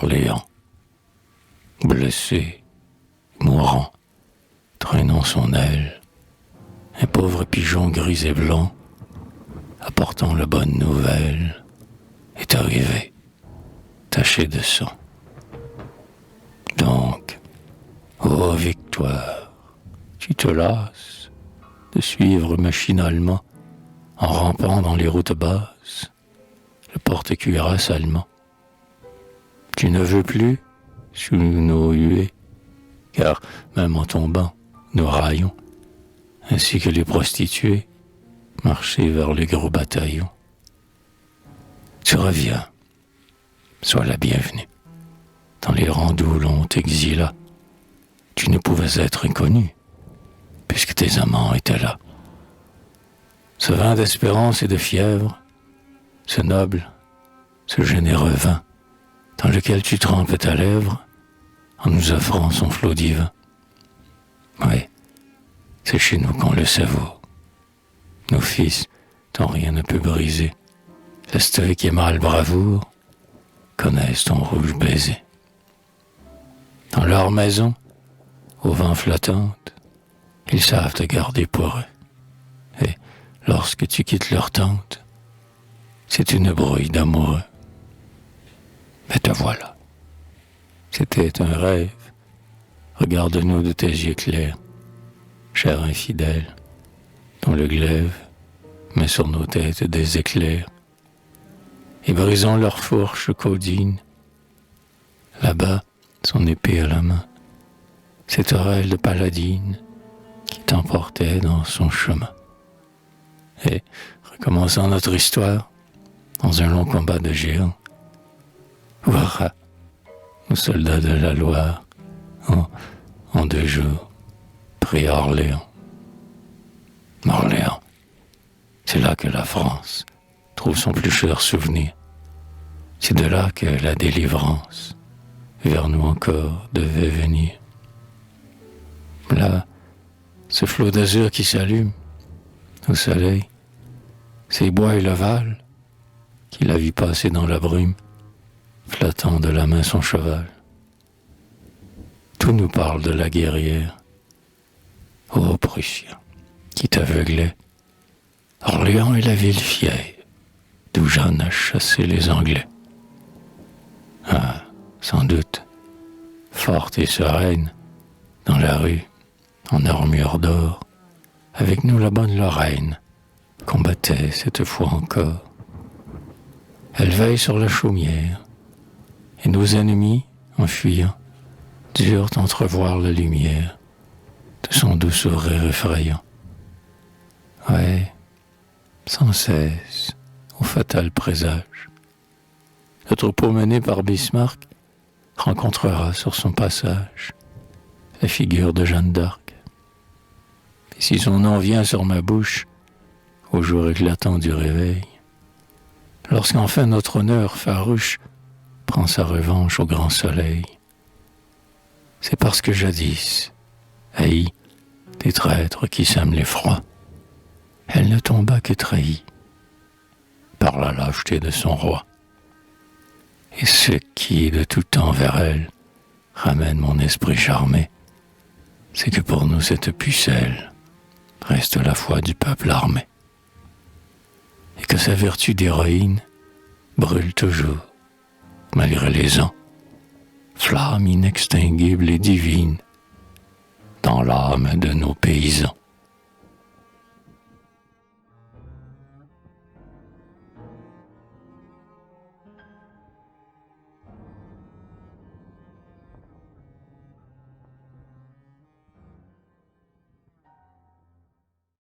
Orléans, blessé, mourant, traînant son aile, un pauvre pigeon gris et blanc, apportant la bonne nouvelle, est arrivé, taché de sang. Donc, ô victoire, tu te lasses de suivre machinalement, en rampant dans les routes basses, le porte-cuirasse allemand. Tu ne veux plus, sous nos huées, car même en tombant, nous raillons, ainsi que les prostituées, marcher vers les gros bataillons. Tu reviens, sois la bienvenue. Dans les rangs d'où l'on t'exila, tu ne pouvais être inconnu, puisque tes amants étaient là. Ce vin d'espérance et de fièvre, ce noble, ce généreux vin, dans lequel tu trempes ta lèvre, en nous offrant son flot divin. Oui, c'est chez nous qu'on le savoure. Nos fils, dont rien ne peut briser, la stoïque et mâle bravoure, connaissent ton rouge baiser. Dans leur maison, au vent flottante, ils savent te garder pour eux. Et lorsque tu quittes leur tente, c'est une brouille d'amoureux. Mais te voilà. C'était un rêve. Regarde-nous de tes yeux clairs, cher infidèle, dont le glaive met sur nos têtes des éclairs. Et brisons leur fourche caudine, là-bas, son épée à la main, cette oreille de paladine qui t'emportait dans son chemin. Et, recommençant notre histoire, dans un long combat de géants, voilà, nos soldats de la Loire, en 2 jours, pris à Orléans. Orléans, c'est là que la France trouve son plus cher souvenir. C'est de là que la délivrance vers nous encore devait venir. Là, ce flot d'azur qui s'allume au soleil, ces bois et le Val, qui la vit passer dans la brume, flattant de la main son cheval. Tout nous parle de la guerrière, ô Prussien, qui t'aveuglait. Orléans est la ville fière, d'où Jeanne a chassé les Anglais. Ah, sans doute, forte et sereine, dans la rue, en armure d'or, avec nous la bonne Lorraine, combattait cette fois encore. Elle veille sur la chaumière, et nos ennemis, en fuyant, durent entrevoir la lumière de son doux sourire effrayant. Ouais, sans cesse, au fatal présage, le troupeau mené par Bismarck rencontrera sur son passage la figure de Jeanne d'Arc. Et si son nom vient sur ma bouche au jour éclatant du réveil, lorsqu'enfin notre honneur farouche prend sa revanche au grand soleil, c'est parce que jadis, haï des traîtres qui sèment l'effroi, elle ne tomba que trahie par la lâcheté de son roi. Et ce qui, de tout temps vers elle, ramène mon esprit charmé, c'est que pour nous cette pucelle reste la foi du peuple armé, et que sa vertu d'héroïne brûle toujours, malgré les ans, flamme inextinguible et divine, dans l'âme de nos paysans.